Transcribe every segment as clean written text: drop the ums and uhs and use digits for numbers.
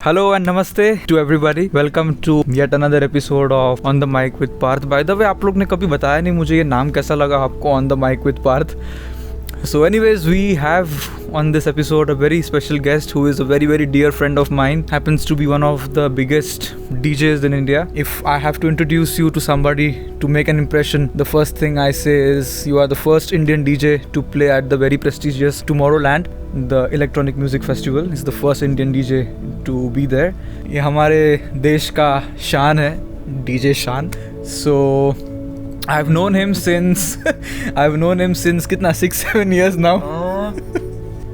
Hello and namaste to everybody. Welcome to yet another episode of On the Mic with Parth. By the way, आप लोग ने कभी बताया नहीं मुझे ये नाम कैसा लगा आपको On the Mic with Parth. So anyways, we have on this episode a very special guest who is a very dear friend of mine. Happens to be one of the biggest DJs in India. If I have to introduce you to somebody to make an impression, the first thing I say is you are the first Indian DJ to play at the very prestigious Tomorrowland. The electronic music festival is the first Indian DJ to be there. ये हमारे देश का शान है, DJ Shaan. So I've known him since कितना 6-7 years now.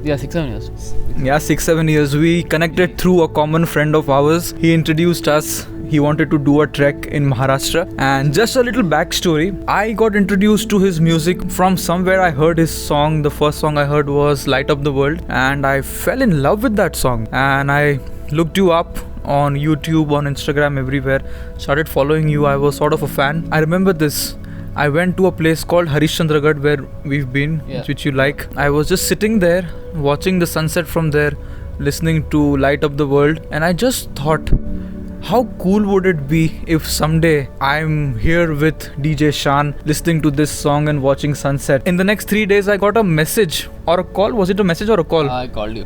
Yeah, 6-7 years. Yeah, 6-7 years. We connected through a common friend of ours. He introduced us. He wanted to do a trek in Maharashtra. And just a little backstory. I got introduced to his music from somewhere. I heard his song. The first song I heard was Light Up the World. And I fell in love with that song. And I looked you up on YouTube, on Instagram, everywhere. Started following you. I was sort of a fan. I remember this. I went to a place called Harishandragarh where we've been, which you like. I was just sitting there, watching the sunset from there, listening to Light Up the World. And I just thought, how cool would it be if someday I'm here with DJ Shaan, listening to this song and watching sunset. In the next 3 days, I got a message or a call. Was it a message or a call? I called you.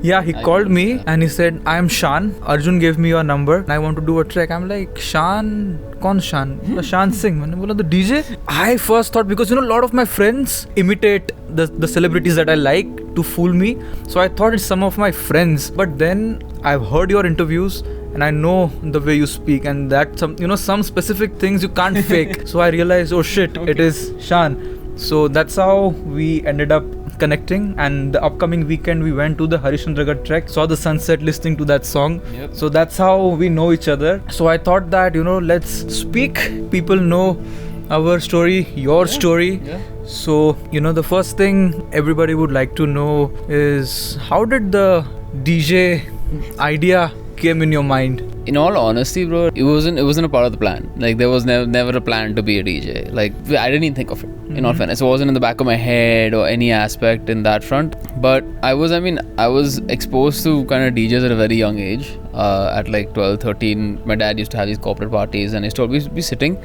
Yeah, he called me and he said, I am Shaan. Arjun gave me your number and I want to do a trek. I'm like, Shaan? Kaun Shaan? Shaan Singh. मैंने बोला, the DJ? I first thought, because a lot of my friends imitate the celebrities that I like to fool me. So I thought it's some of my friends. But then I've heard your interviews and I know the way you speak and that some specific things you can't fake. So I realized, oh shit, okay, it is Shaan. So that's how we ended up connecting, and the upcoming weekend we went to the Harishandragarh trek, saw the sunset, listening to that song. Yep. So that's how we know each other. So I thought that let's speak, people know our story, your story. Yeah. So the first thing everybody would like to know is, how did the DJ idea came in your mind? In all honesty, bro, it wasn't a part of the plan. Like, there was never a plan to be a DJ. Like, I didn't even think of it. In all fairness, it wasn't in the back of my head or any aspect in that front. But I was exposed to kind of DJs at a very young age. At like 12, 13, my dad used to have these corporate parties and he used to always be sitting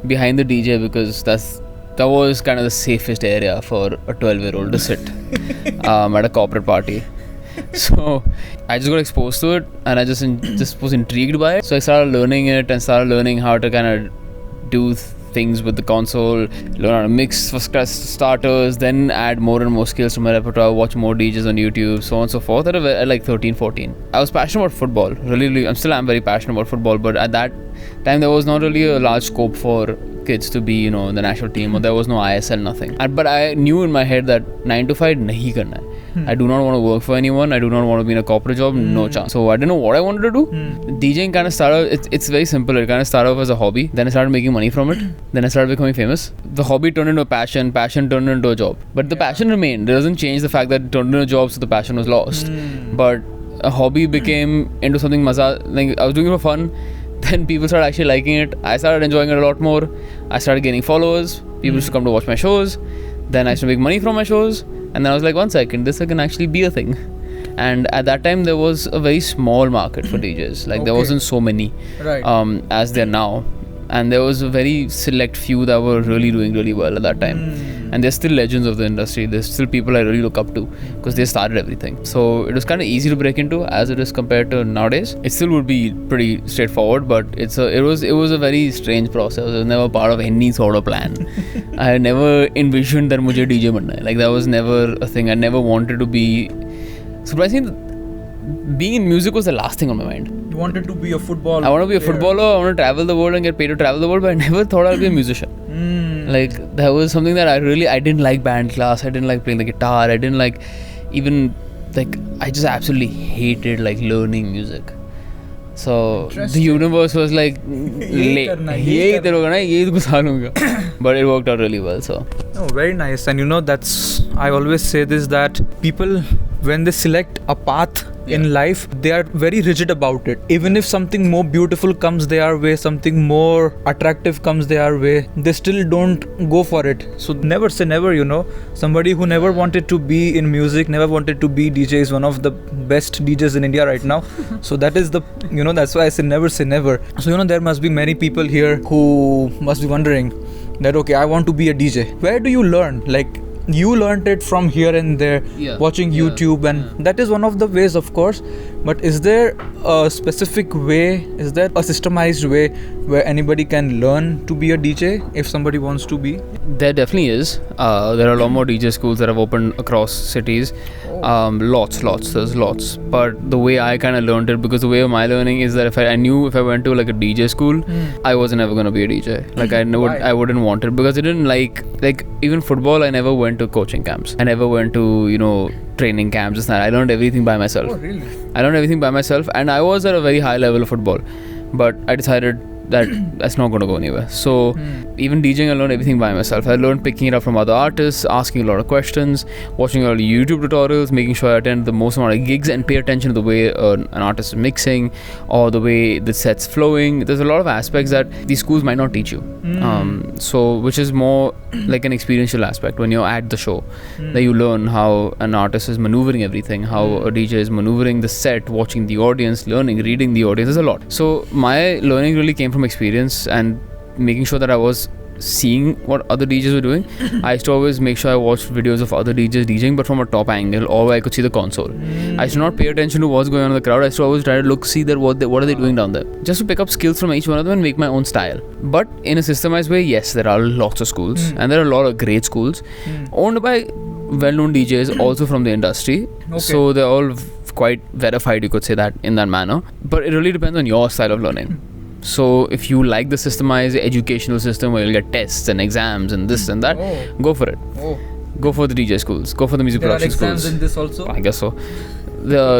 behind the DJ because that was kind of the safest area for a 12-year-old to sit at a corporate party. So I just got exposed to it and I just was intrigued by it. So I started learning it and started learning how to kind of do things with the console, learn how to mix for starters, then add more and more skills to my repertoire, watch more DJs on YouTube, so on and so forth at like 13, 14. I was passionate about football. Really, I'm very passionate about football, but at that time there was not really a large scope for kids to be, the national team, or there was no ISL, nothing. But I knew in my head that 9 to 5 nahi karna hai. I do not want to work for anyone. I do not want to be in a corporate job. No chance. So I didn't know what I wanted to do. DJing kind of started, it's very simple. It kind of started off as a hobby. Then I started making money from it. Then I started becoming famous. The hobby turned into a passion. Passion turned into a job. But the passion remained. It doesn't change the fact that it turned into a job, so the passion was lost. But a hobby became into something maza. Like, I was doing it for fun. Then people started actually liking it. I started enjoying it a lot more. I started gaining followers. People used to come to watch my shows. Then I used to make money from my shows. And then I was like, 1 second, this can actually be a thing. And at that time, there was a very small market for DJs. Like, there wasn't so many as there now. And there was a very select few that were really doing really well at that time. And they're still legends of the industry. There's still people I really look up to because they started everything. So it was kind of easy to break into as it is compared to nowadays. It still would be pretty straightforward, but it was a very strange process. It was never part of any sort of plan. I had never envisioned that mujhe DJ banna hai. Like, that was never a thing. I never wanted to be. Surprisingly, being in music was the last thing on my mind. You wanted to be a footballer? I want to be a footballer. I want to travel the world and get paid to travel the world, but I never thought I'd be a musician. Like, that was something that I didn't like band class. I didn't like playing the guitar. I didn't like even, like, I just absolutely hated, like, learning music. So the universe was like, but it worked out really well. So very nice. And I always say this, that people, when they select a path in life, they are very rigid about it. Even if something more beautiful comes their way, something more attractive comes their way, they still don't go for it. So never say never, Somebody who never wanted to be in music, never wanted to be DJ is one of the best DJs in India right now. So that is the, that's why I say never say never. So, there must be many people here who must be wondering that, okay, I want to be a DJ. Where do you learn? Like, you learned it from here and there, watching YouTube, and that is one of the ways, of course. But is there a specific way, is there a systemized way where anybody can learn to be a DJ if somebody wants to be? There definitely is. There are a lot more DJ schools that have opened across cities. Lots. There's lots. But the way I kind of learned it, because the way of my learning is that if I knew if I went to like a DJ school, I wasn't ever going to be a DJ. Like I wouldn't want it, because I didn't like even football. I never went to coaching camps. I never went to training camps. It's not. I learned everything by myself. Oh, really? I learned everything by myself, and I was at a very high level of football, but I decided that's not going to go anywhere. So even DJing, I learned everything by myself. I learned picking it up from other artists, asking a lot of questions, watching a lot of YouTube tutorials, making sure I attend the most amount of gigs and pay attention to the way an artist is mixing or the way the set's flowing. There's a lot of aspects that these schools might not teach you. So which is more like an experiential aspect when you're at the show, that you learn how an artist is maneuvering everything, how a DJ is maneuvering the set, watching the audience, learning, reading the audience. There's a lot. So my learning really came from experience and making sure that I was seeing what other DJs were doing. I used to always make sure I watched videos of other DJs DJing, but from a top angle, or where I could see the console. I used to not pay attention to what's going on in the crowd. I used to always try to see that what are they doing down there, just to pick up skills from each one of them and make my own style. But in a systemized way, yes, there are lots of schools, and there are a lot of great schools owned by well-known DJs also from the industry. So they're all quite verified, you could say that in that manner. But it really depends on your style of learning. So if you like the systemized educational system where you'll get tests and exams and this and that, go for it. Go for the DJ schools. Go for the music production schools. There are exams in this also? I guess so.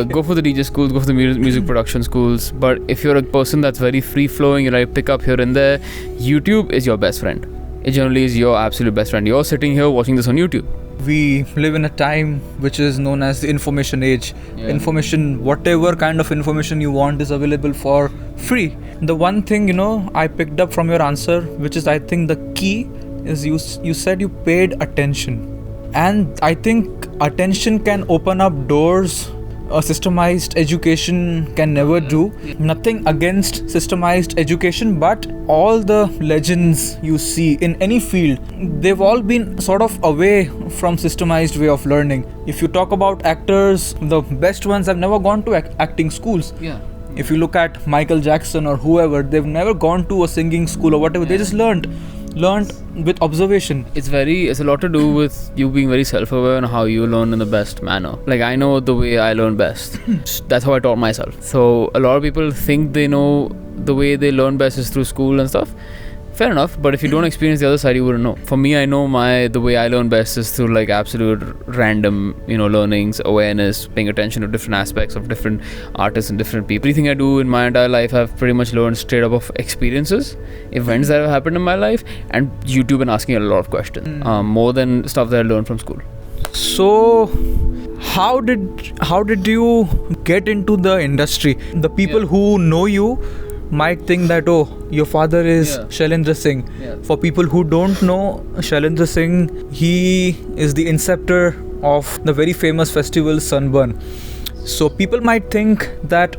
Go for the DJ schools, go for the music production schools. But if you're a person that's very free-flowing, you like pick up here and there, YouTube is your best friend. It generally is your absolute best friend. You're sitting here watching this on YouTube. We live in a time which is known as the information age. Information, whatever kind of information you want, is available for free. The one thing, I picked up from your answer, which is I think the key, is you said you paid attention. And I think attention can open up doors a systemized education can never do. Nothing against systemized education, but all the legends you see in any field, they've all been sort of away from systemized way of learning. If you talk about actors, the best ones have never gone to acting schools. If you look at Michael Jackson or whoever, they've never gone to a singing school or whatever. They just learned with observation. It's a lot to do with you being very self-aware and how you learn in the best manner. Like, I know the way I learn best. That's how I taught myself. So a lot of people think they know the way they learn best is through school and stuff. Fair enough, but if you don't experience the other side, you wouldn't know. For me, I know the way I learn best is through like absolute random, learnings, awareness, paying attention to different aspects of different artists and different people. Everything I do in my entire life, I've pretty much learned straight up of experiences, events that have happened in my life, and YouTube, and asking a lot of questions, more than stuff that I learned from school. So, how did you get into the industry? The people who know you might think that, your father is Shailendra Singh. For people who don't know Shailendra Singh, he is the inceptor of the very famous festival Sunburn. So people might think that,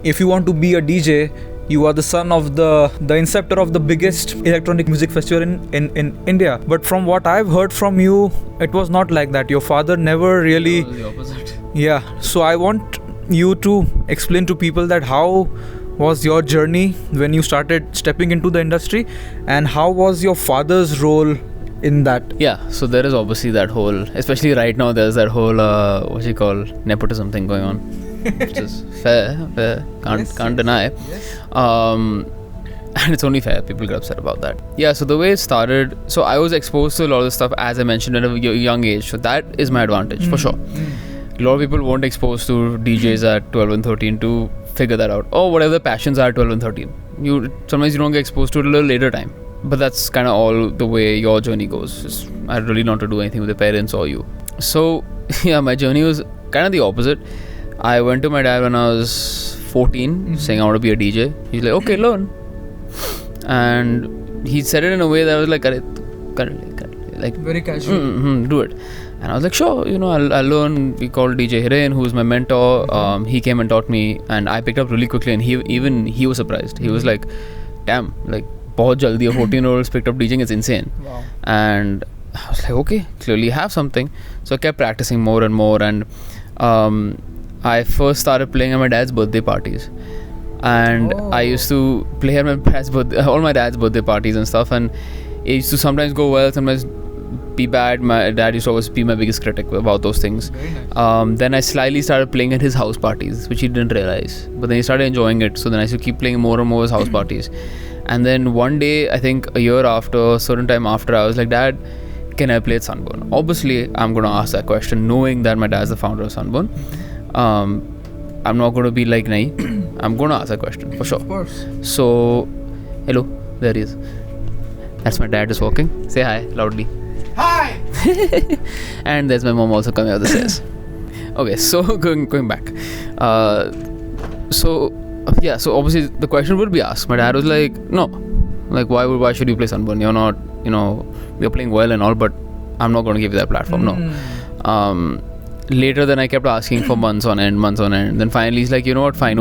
if you want to be a DJ, you are the son of the inceptor of the biggest electronic music festival in India. But from what I've heard from you, it was not like that. Your father never really... It was the opposite. Yeah. So I want you to explain to people that how was your journey when you started stepping into the industry, and how was your father's role in that? Yeah, so there is obviously that whole, especially right now, there's that whole nepotism thing going on, which is fair, can't deny. And it's only fair, people get upset about that. Yeah, so the way it started, so I was exposed to a lot of this stuff, as I mentioned, at a young age, so that is my advantage for sure. A lot of people weren't exposed to DJs at 12 and 13 to figure that out, or whatever the passions are at 12 and 13. Sometimes you don't get exposed to it a little later time, but that's kind of all the way your journey goes. I really not to do anything with the parents or you. So yeah, my journey was kind of the opposite. I went to my dad when I was 14, saying I want to be a DJ. He's like, okay, learn. And he said it in a way that I was like, like very casual. do it. And I was like, sure, I'll learn. We called DJ Hiren, who's my mentor. He came and taught me, and I picked up really quickly. And he was surprised. He was like, damn, like, bahut jaldi a 14-year-old picked up DJing. It's insane. Wow. And I was like, okay, clearly you have something. So I kept practicing more and more. And I first started playing at my dad's birthday parties. And I used to play at my dad's all my dad's birthday parties and stuff. And it used to sometimes go well, sometimes be bad. My dad used to always be my biggest critic about those things. Very nice. Then I slyly started playing at his house parties, which he didn't realize. But then he started enjoying it. So then I used to keep playing more and more his house parties. And then one day, I think a year after, a certain time after, I was like, Dad, can I play at Sunburn? Obviously, I'm going to ask that question, knowing that my dad's the founder of Sunburn. I'm not going to be like, nahi. I'm going to ask that question, for sure. Of course. So, hello, there he is. That's my dad just walking. Say hi, loudly. Hi! And there's my mom also coming out the stairs. Okay, so going back. So obviously the question would be asked. My dad was like, no. Like, why should you play Sunburn? You're not, you're playing well and all, but I'm not going to give you that platform, no. Later then I kept asking for months on end. Then finally he's like, you know what, fine.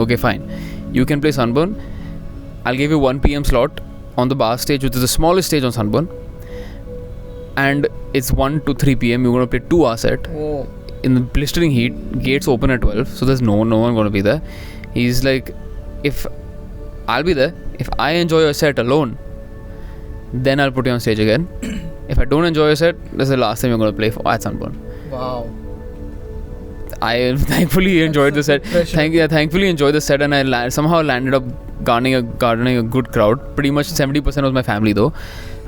You can play Sunburn. I'll give you 1 p.m. slot on the bar stage, which is the smallest stage on Sunburn. And it's 1 to 3 p.m. You're going to play 2 hour set. Oh. In the blistering heat. Gates open at 12. So there's no one going to be there. He's like, if I'll be there, if I enjoy your set alone, then I'll put you on stage again. If I don't enjoy your set, this is the last time you're going to play at Sunburn. Wow. I thankfully enjoyed the set. Thankfully enjoyed the set, and I somehow landed up garnering a good crowd. Pretty much 70% was my family though.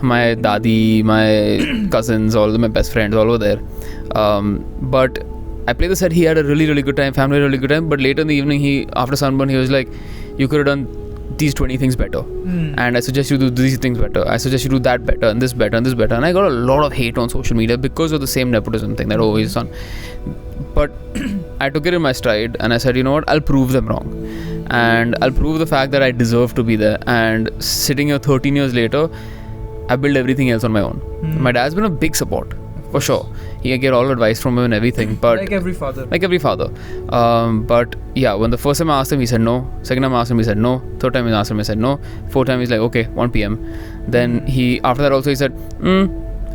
My dadi, my cousins, all of my best friends, all were there. But I played the set. He had a really, really good time. Family had a really good time. But later in the evening, after Sunburn, he was like, you could have done these 20 things better. And I suggest you do these things better. I suggest you do that better and this better and this better. And I got a lot of hate on social media because of the same nepotism thing that always on. But I took it in my stride and I said, you know what, I'll prove them wrong. And I'll prove the fact that I deserve to be there. And sitting here 13 years later, I built everything else on my own. My dad's been a big support, for sure. He get all advice from him and everything. But like every father. But yeah, when the first time I asked him, he said no. Second time I asked him, he said no. Third time I asked him, he said no. Fourth time he's like, okay, 1 p.m. Then after that also he said,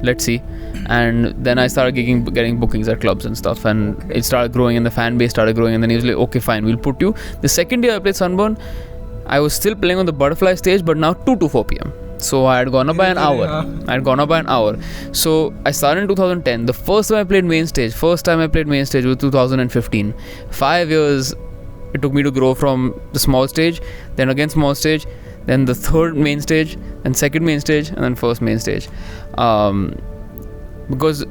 let's see. And then I started getting bookings at clubs and stuff, and it started growing and the fan base started growing, and then he was like, okay, fine, we'll put you. The second day I played Sunburn, I was still playing on the butterfly stage, but now 2 to 4 p.m. So I had gone up by an hour. So I started in 2010. The first time I played main stage was 2015. 5 years it took me to grow from the small stage, then again small stage, then the third main stage, then second main stage, and then first main stage. Because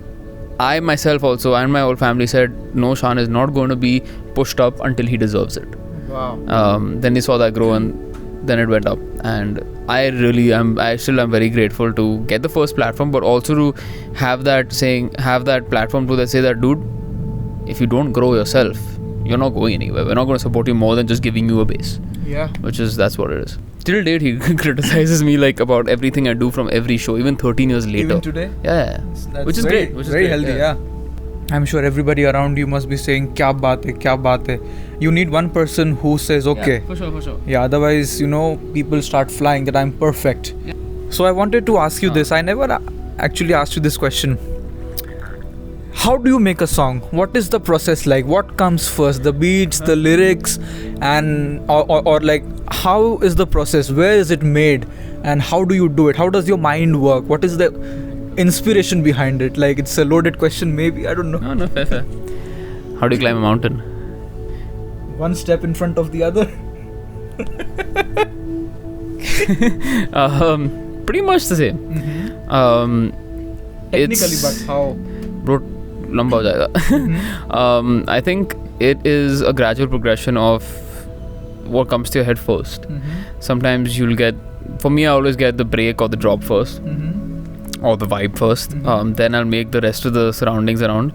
I myself also and my whole family said, no, Shaan is not going to be pushed up until he deserves it. Wow. Then he saw that grow and then it went up. And I still am very grateful to get the first platform, but also to have that platform to say that, dude, if you don't grow yourself, you're not going anywhere. We're not going to support you more than just giving you a base. Yeah. That's what it is. Till date, he criticizes me like about everything I do from every show, even 13 years later. Even today? Yeah. Which is great. Very healthy, yeah. I'm sure everybody around you must be saying, kya baat hai. You need one person who says, okay. Yeah, for sure. Yeah, otherwise, people start flying that I'm perfect. Yeah. So I wanted to ask you this. I never actually asked you this question. How do you make a song? What is the process like? What comes first? The beats, the lyrics, and or like, how is the process? Where is it made? And how do you do it? How does your mind work? What is the inspiration behind it? Like, it's a loaded question, maybe. I don't know. No, fair. How do you climb a mountain? One step in front of the other. Pretty much the same. Technically, but how? Bro, lamba ho jayega. I think it is a gradual progression of what comes to your head first. Sometimes you'll get, for me, I always get the break or the drop first. Or the vibe first. Then I'll make the rest of the surroundings around.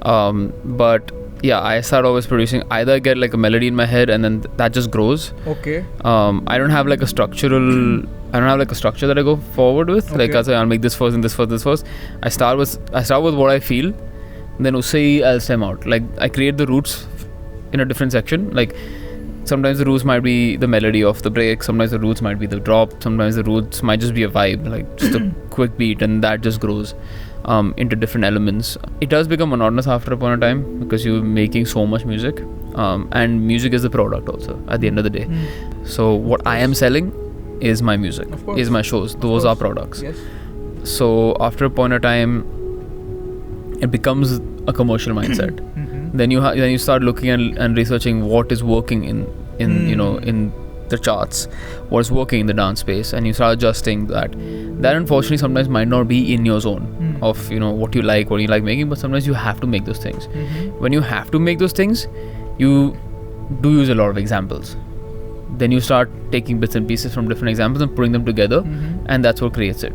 But yeah, I start always producing. Either I get like a melody in my head and then that just grows. Okay. I don't have like a structure that I go forward with. Okay. Like I say, I'll make this first and this first, this first. I start with what I feel, then usse I'll stem out. Like I create the roots in a different section. Like sometimes the roots might be the melody of the break, sometimes the roots might be the drop, sometimes the roots might just be a vibe, like just a quick beat, and that just grows into different elements. It does become monotonous after a point of time because you're making so much music, and music is the product also at the end of the day. So what I am selling is my music, is my shows. Those are products. Yes. So after a point of time, it becomes a commercial mindset. Then you start looking and researching what is working in the charts, what's working in the dance space, and you start adjusting that. That unfortunately sometimes might not be in your zone of what you like making, but sometimes you have to make those things. When you have to make those things, you do use a lot of examples. Then you start taking bits and pieces from different examples and putting them together, and that's what creates it.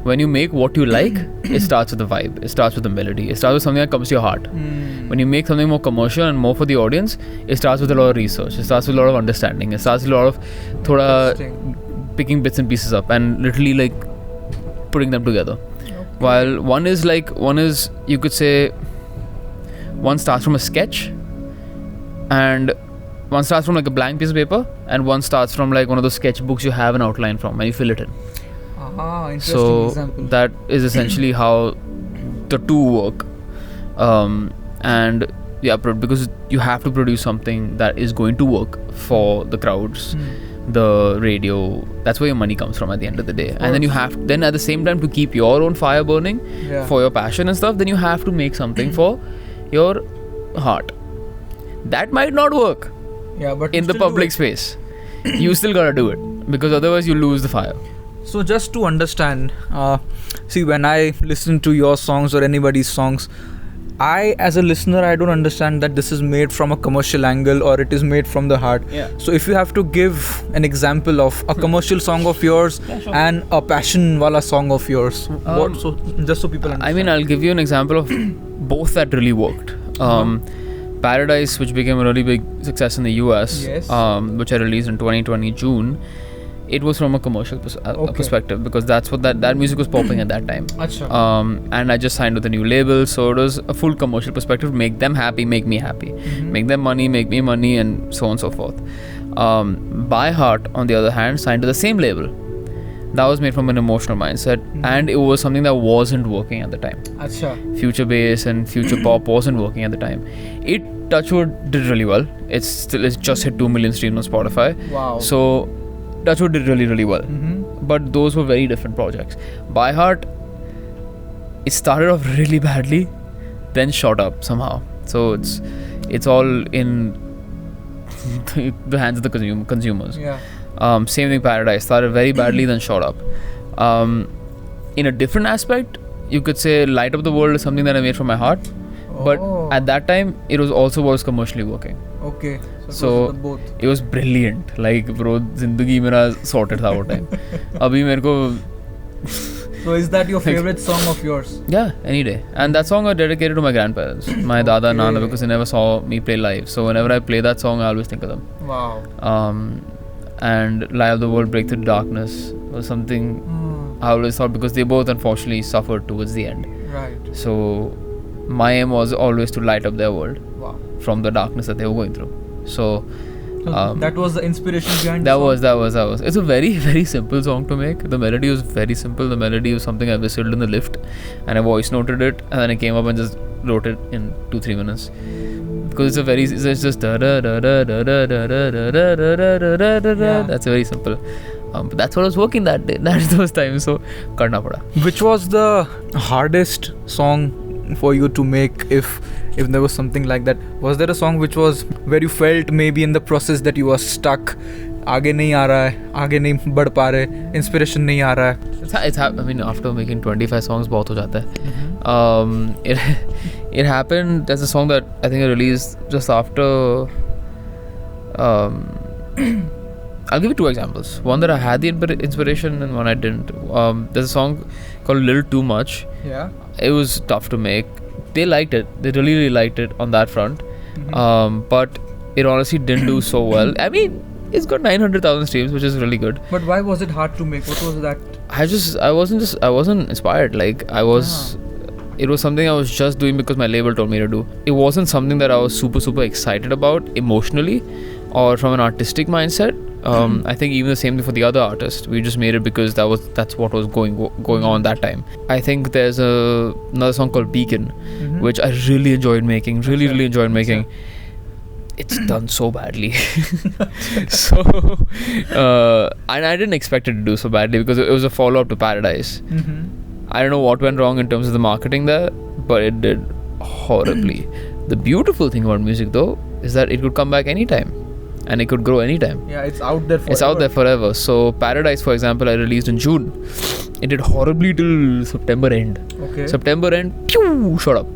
When you make what you like, it starts with the vibe, it starts with the melody, it starts with something that comes to your heart. When you make something more commercial and more for the audience, it starts with a lot of research, it starts with a lot of understanding, it starts with a lot of picking bits and pieces up and literally like putting them together. While one is you could say one starts from a sketch, and one starts from like a blank piece of paper, and one starts from like one of those sketchbooks you have an outline from and you fill it in. Interesting example. That is essentially how the two work. And yeah, because you have to produce something that is going to work for the crowds, the radio. That's where your money comes from at the end of the day. And then at the same time, to keep your own fire burning for your passion and stuff, then you have to make something for your heart. That might not work but in the public space. You still gotta do it, because otherwise you lose the fire. So just to understand, see, when I listen to your songs or anybody's songs, I as a listener, I don't understand that this is made from a commercial angle or it is made from the heart. So if you have to give an example of a commercial song of yours and a passion wala song of yours, just so people understand. I mean, I'll give you an example of both that really worked. Paradise, which became a really big success in the US, which I released in 2020 June, it was from a commercial perspective, because that's what that music was popping at that time. And I just signed with a new label, so it was a full commercial perspective. Make them happy, make me happy. Make them money, make me money, and so on and so forth. By Heart, on the other hand, signed to the same label. That was made from an emotional mindset, and it was something that wasn't working at the time. Future bass and future pop wasn't working at the time. It, Touchwood, did really well. It's just hit 2 million streams on Spotify. Wow. So Touchwood did really, really well. But those were very different projects. By Heart, it started off really badly, then shot up somehow. So it's all in the hands of the consumers. Same thing, Paradise started very badly, then shot up. In a different aspect, you could say Light Up the World is something that I made from my heart, but at that time it was also what was commercially working. So it was brilliant. Like, bro, zindagi mera sorted tha wo time. Abhi mere ko. So is that your favorite song of yours? Yeah, any day. And that song I dedicated to my grandparents, my dada and nana, because they never saw me play live. So whenever I play that song, I always think of them. Wow. And Light Up the World, Break Through the Darkness was something I always thought, because they both unfortunately suffered towards the end. Right. So my aim was always to light up their world from the darkness that they were going through. So that was the inspiration behind that was. It's a very, very simple song to make. The melody was very simple. The melody was something I whistled in the lift, and I voice noted it, and then I came up and just wrote it in 2-3 minutes. Because it's just da da da da da da da da da da da da. That's very simple. But that's what I was working those times. So karna pada. Which was the hardest song for you to make, if there was something like that? Was there a song which was where you felt maybe in the process that you were stuck, आगे नहीं आ रहा है, आगे नहीं बढ़ पा रहे, inspiration नहीं आ रहा है? I mean, after making 25 songs बहुत हो जाता है. It happened. There's a song that I think I released just after. I'll give you 2 examples. One that I had the inspiration and one I didn't. There's a song called Little Too Much. Yeah. It was tough to make. They liked it. They really, really liked it on that front. But it honestly didn't do so well. I mean, it's got 900,000 streams, which is really good. But why was it hard to make? What was that? I wasn't inspired. Like it was something I was just doing because my label told me to do. It wasn't something that I was super excited about emotionally or from an artistic mindset. I think even the same thing for the other artists. We just made it because that's what was going on that time. I think there's another song called Beacon, which I really enjoyed making. Really enjoyed making. It's done so badly. So and I didn't expect it to do so badly because it was a follow-up to Paradise. I don't know what went wrong in terms of the marketing there, but it did horribly. The beautiful thing about music though is that it could come back anytime and it could grow anytime. Yeah, it's out there forever. It's out there forever. So Paradise, for example, I released in June. It did horribly till September end. Okay. September end, pew, shot up.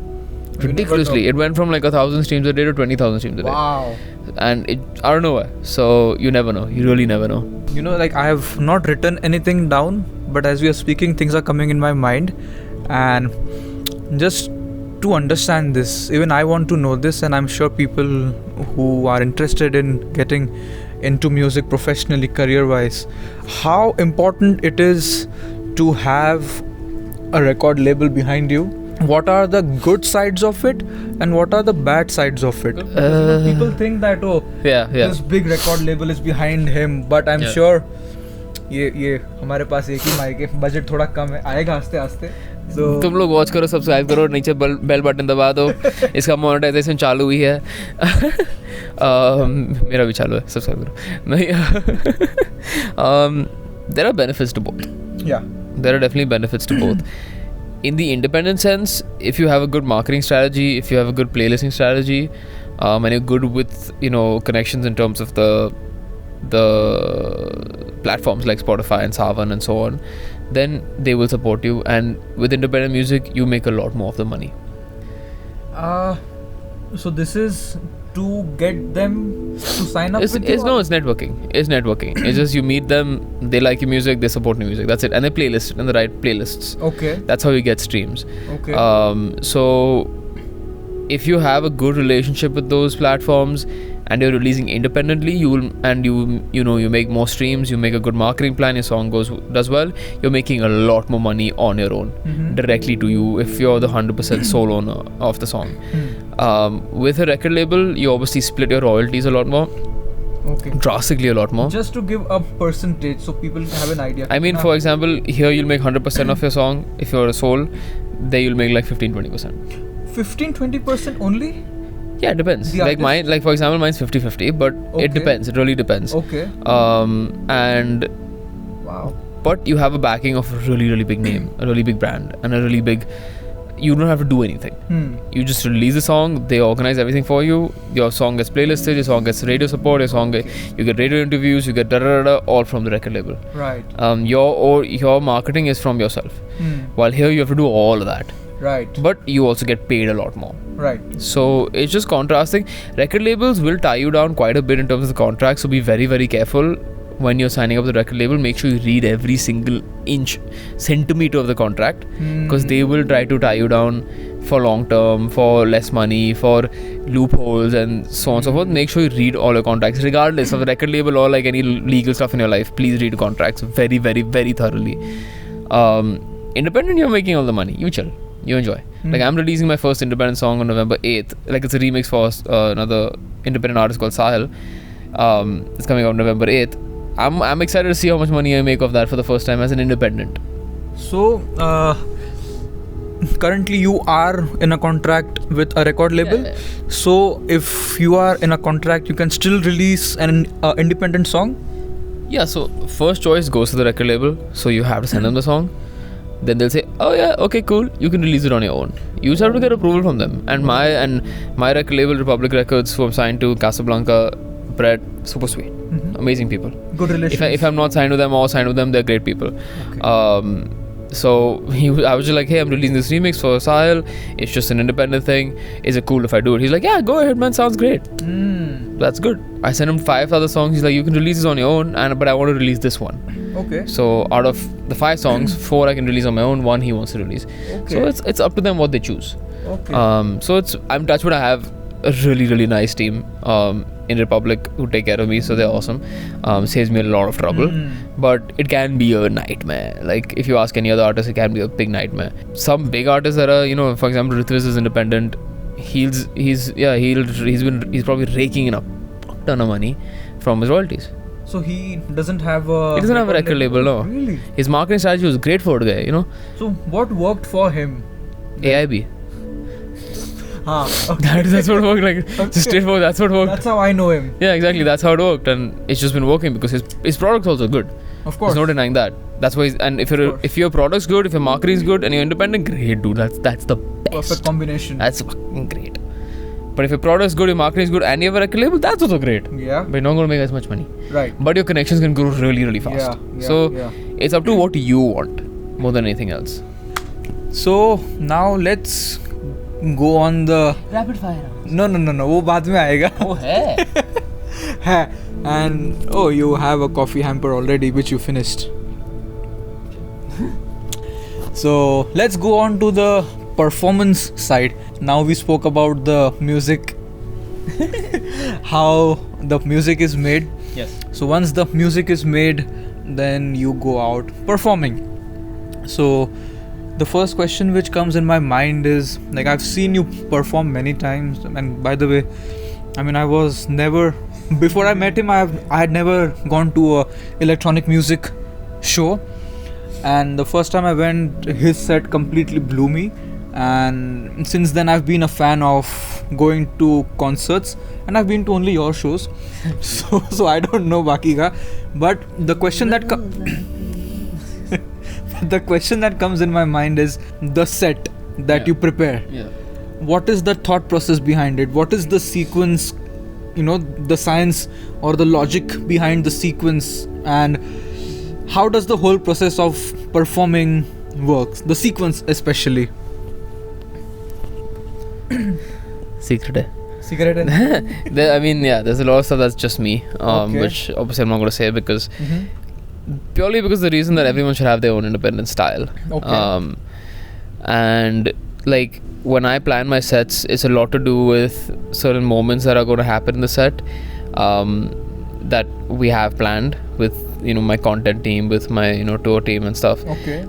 Ridiculously. It went from like 1,000 streams a day to 20,000 streams a day. Wow. And it out of nowhere. So you never know. You really never know. You know, like I have not written anything down, but as we are speaking, things are coming in my mind. And just to understand this, even I want to know this, and I'm sure people who are interested in getting into music professionally, career-wise, how important it is to have a record label behind you. What are the good sides of it and what are the bad sides of it? People think that this big record label is behind him, but I'm sure ये हमारे पास एक ही mic है, budget थोड़ा कम है, आएगा आस्ते आस्ते. So तुम लोग वॉच करो, सब्सक्राइब करो, नीचे बेल बटन दबा दो. इसका मोनेटाइजेशन चालू ही है. मेरा भी चालू है, सब्सक्राइब करो. नहीं. There are benefits to both. Yeah. There are definitely benefits to both. In the independent sense, if you have a good marketing strategy, if you have a good playlisting strategy, and you're good with connections in terms of the platforms like Spotify and Savan and so on, then they will support you. And with independent music, you make a lot more of the money. So this is to get them to sign up with you? No, it's networking. It's just you meet them, they like your music, they support your music. That's it. And they playlist it in the right playlists. Okay. That's how you get streams. Okay. So if you have a good relationship with those platforms and you're releasing independently, you make more streams, you make a good marketing plan, your song does well, you're making a lot more money on your own, directly to you if you're the 100% sole owner of the song. With a record label, you obviously split your royalties a lot more. Okay. Drastically a lot more. Just to give a percentage so people have an idea. I mean, for example, here you'll make 100% of your song. If you're a sole, there you'll make like 15-20%. 15-20% only? Yeah, it depends. Like mine, like for example, mine's 50-50, but it depends. It really depends. Okay. And wow. But you have a backing of a really big name, a really big brand, and a really big. You don't have to do anything. You just release the song. They organize everything for you. Your song gets playlisted. Your song gets radio support. You get radio interviews. You get all from the record label. Right. Your marketing is from yourself. While here you have to do all of that. Right. But you also get paid a lot more. Right. So it's just contrasting. Record labels will tie you down quite a bit in terms of the contract. So be very careful when you're signing up with the record label. Make sure you read every single centimeter of the contract, because they will try to tie you down for long term, for less money, for loopholes and so on and so forth. Make sure you read all your contracts, regardless of the record label or like any legal stuff in your life. Please read contracts very thoroughly. Independent, you're making all the money. You chill. You enjoy. Like I'm releasing my first independent song on November 8th. Like it's a remix for another independent artist called Sahil. It's coming out November 8th. I'm excited to see how much money I make of that for the first time as an independent. So currently you are in a contract with a record label. Yeah. So if you are in a contract, you can still release an independent song? Yeah, so first choice goes to the record label. So you have to send them the song. Then they'll say, oh yeah, okay, cool, you can release it on your own. You just have to get approval from them. And my record label, Republic Records, who I'm signed to, Casablanca, Brett, super sweet. Amazing people. Good relationship. If I'm not signed to them or signed with them, they're great people. Okay. So I was just like, hey, I'm releasing this remix for Sahil. It's just an independent thing. Is it cool if I do it? He's like, yeah, go ahead, man. Sounds great. That's good. I sent him 5 other songs. He's like, you can release this on your own, but I want to release this one. Okay. So out of the 5 songs, 4 I can release on my own. 1 he wants to release. Okay. So it's up to them what they choose. Okay. So I'm touched wood. I have a really, really nice team in Republic who take care of me, so they're awesome. Saves me a lot of trouble. But it can be a nightmare. Like, if you ask any other artist, it can be a big nightmare. Some big artists that are, you know, for example, Ritviz is independent. He's probably raking in a ton of money from his royalties. So he doesn't have a... He doesn't have a record label, no. Really? His marketing strategy was great for the guy, you know. So what worked for him? AIB. Okay. That's what worked. Like, just straightforward. That's what worked. That's how I know him. Yeah, exactly. That's how it worked, and it's just been working because his product's also good. Of course. There's no denying that. That's why. And if your product's good, if your marketing's good, and you're independent, great, dude. That's the best. Perfect combination. That's fucking great. But if your product's good, your marketing's good, and you have a record label, that's also great. Yeah. But you're not going to make as much money. Right. But your connections can grow really, really fast. It's up to what you want more than anything else. So now let's go on the rapid fire. No. वो बाद में आएगा. Oh, है. है. And you have a coffee hamper already, which you finished. So let's go on to the performance side. Now we spoke about the music, how the music is made. Yes. So once the music is made, then you go out performing. So the first question which comes in my mind is, like, I've seen you perform many times, and by the way, I mean, I was never, before I met him, I had never gone to a electronic music show, and the first time I went, his set completely blew me. And since then I've been a fan of going to concerts, and I've been to only your shows. so I don't know baki ka, but the question that the question that comes in my mind is the set that you prepare. Yeah. What is the thought process behind it? What is the sequence, you know, the science or the logic behind the sequence, and how does the whole process of performing works, the sequence especially? Secret. Secret. I mean, yeah, there's a lot of stuff that's just me, which obviously I'm not going to say because purely because the reason that everyone should have their own independent style. Okay. And like when I plan my sets, it's a lot to do with certain moments that are going to happen in the set that we have planned with, you know, my content team, with my, you know, tour team and stuff. Okay.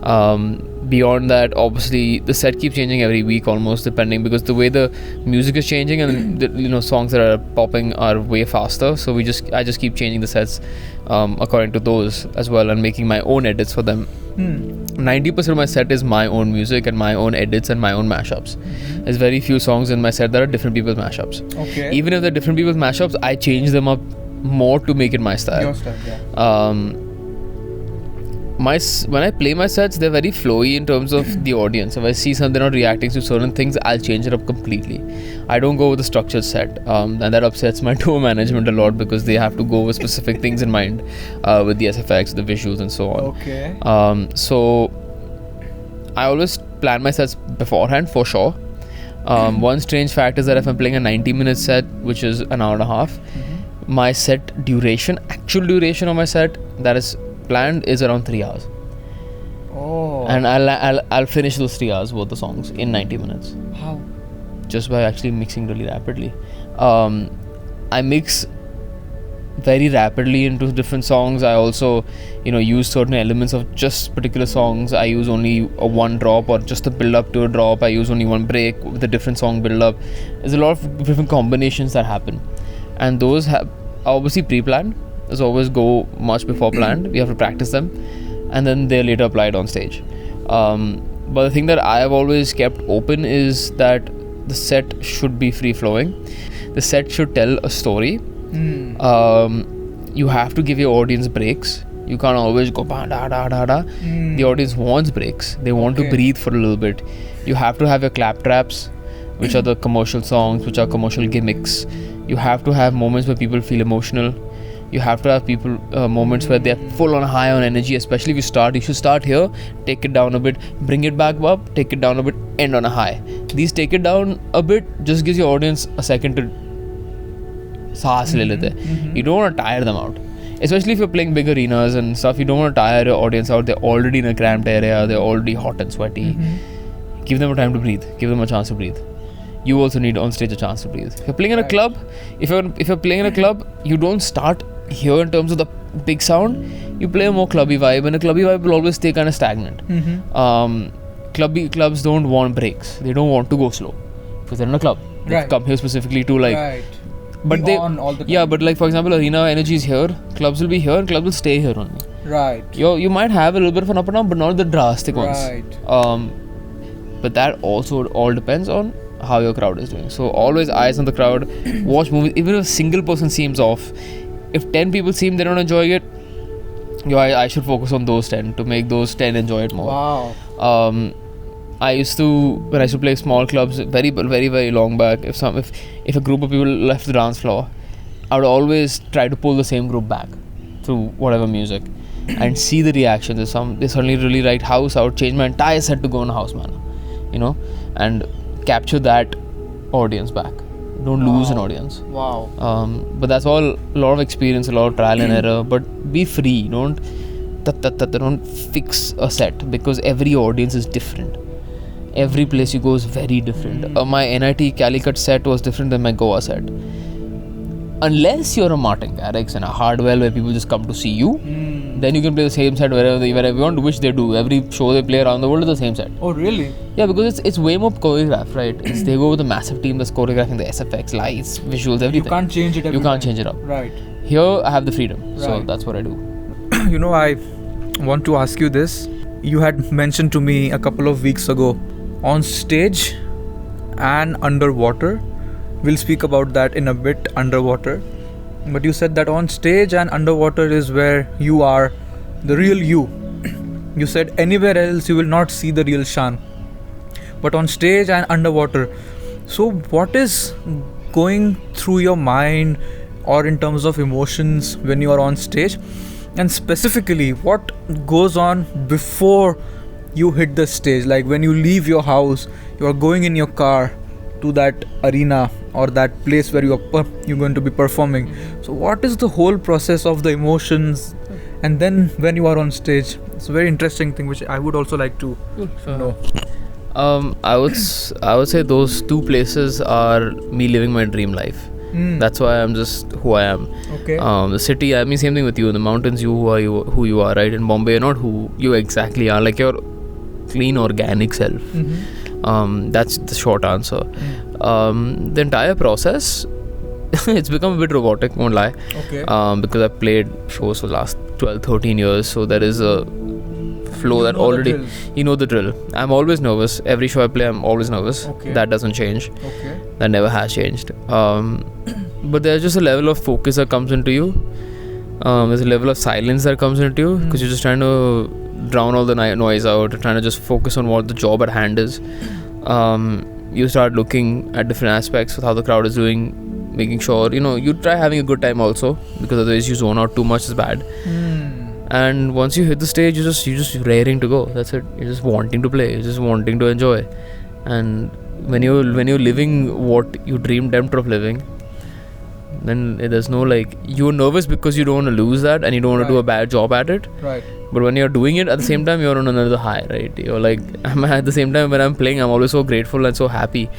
Beyond that, obviously the set keeps changing every week almost, depending, because the way the music is changing and the, you know, songs that are popping are way faster, so I just keep changing the sets according to those as well, and making my own edits for them. 90% of my set is my own music and my own edits and my own mashups. There's very few songs in my set that are different people's mashups. Okay. Even if they're different people's mashups, I change them up more to make it my style. Your style, yeah. When I play my sets, they're very flowy in terms of the audience. If I see something not reacting to certain things, I'll change it up completely. I don't go with a structured set, and that upsets my tour management a lot because they have to go with specific things in mind, with the SFX, the visuals, and so on. Okay. So I always plan my sets beforehand for sure. One strange fact is that if I'm playing a 90-minute set, which is an hour and a half, my set duration, actual duration of my set that is planned, is around 3 hours. Oh. And I'll finish those 3 hours worth of songs in 90 minutes. How? Just by actually mixing really rapidly. I mix very rapidly into different songs. I also, you know, use certain elements of just particular songs. I use only a one drop, or just a build up to a drop. I use only one break with a different song build up. There's a lot of different combinations that happen, and those are obviously pre-planned. There's always go much before planned. We have to practice them, and then they're later applied on stage. But the thing that I have always kept open is that the set should be free flowing. The set should tell a story. You have to give your audience breaks. You can't always go da da da da. The audience wants breaks. They want to breathe for a little bit. You have to have your clap traps, which are the commercial songs, which are commercial gimmicks. You have to have moments where people feel emotional. You have to have moments where they're full on high on energy. Especially if you should start here, take it down a bit, bring it back up, take it down a bit, end on a high. These take it down a bit just gives your audience a second to saas le lete. You don't want to tire them out. Especially if you're playing big arenas and stuff, you don't want to tire your audience out. They're already in a cramped area, they're already hot and sweaty. Give them a time to breathe, give them a chance to breathe. you also need on stage a chance to breathe. If you're playing in a club, if you're playing in a club, you don't start here in terms of the big sound. You play a more clubby vibe, and a clubby vibe will always stay kind of stagnant. Clubs don't want breaks. They don't want to go slow because they're in a club. They come here specifically to like. But they on all the time. Yeah, but like for example, arena energy is here. Clubs will be here, and clubs will stay here only. Right. You might have a little bit of an up and down, but not the drastic ones. Right. But that also all depends on how your crowd is doing. So always eyes on the crowd. Watch movies. Even if a single person seems off, if 10 people seem they're not enjoying it, I should focus on those 10 to make those 10 enjoy it more. Wow. When I used to play small clubs very very long back, if a group of people left the dance floor, I would always try to pull the same group back through whatever music and see the reaction. They suddenly really liked house. I would change my entire set to go in a house manner, and capture that audience back. Don't lose an audience. Wow. But that's all a lot of experience, a lot of trial and error. But be free. Don't fix a set because every audience is different. Every place you go is very different. My NIT Calicut set was different than my Goa set. Unless you're a Martin Garrix and a Hardwell where people just come to see you, then you can play the same set wherever you want, which they do. Every show they play around the world is the same set. Oh, really? Yeah, because it's way more choreographed, right? They go with a massive team that's choreographing the SFX, lights, visuals, everything. You can't change it. You can't change it up. Right. Here, I have the freedom, so that's what I do. I want to ask you this. You had mentioned to me a couple of weeks ago, on stage and underwater. We'll speak about that in a bit, underwater. But you said that on stage and underwater is where you are the real you. You said anywhere else you will not see the real Shaan. But on stage and underwater. So what is going through your mind or in terms of emotions when you are on stage? And specifically, what goes on before you hit the stage? Like when you leave your house, you are going in your car to that arena or that place where you're going to be performing. So what is the whole process of the emotions? And then when you are on stage, it's a very interesting thing which I would also like to know. I would say those two places are me living my dream life. That's why I'm just who I am. Okay. The city, I mean, same thing with you. In the mountains, who you are, right? In Bombay, you're not who you exactly are. Like your clean, organic self. That's the short answer. The entire process, it's become a bit robotic, won't lie. Okay. Because I've played shows for the last 12-13 years, so there is a flow that already you know the drill. I'm always nervous. Every show I play, I'm always nervous. Okay. That doesn't change. Okay. That never has changed. But there's just a level of focus that comes into you. There's a level of silence that comes into you because you're just trying to drown all the noise out, trying to just focus on what the job at hand is. You start looking at different aspects of how the crowd is doing, making sure you try having a good time also, because otherwise you zone out too much is bad. And once you hit the stage, you're just raring to go. That's it. You're just wanting to play. You're just wanting to enjoy. And when you're living what you dreamed of living, then there's no you're nervous because you don't want to lose that and you don't want to do a bad job at it. Right. But when you're doing it, at the same time, you're on another high, right? You're at the same time when I'm playing, I'm always so grateful and so happy.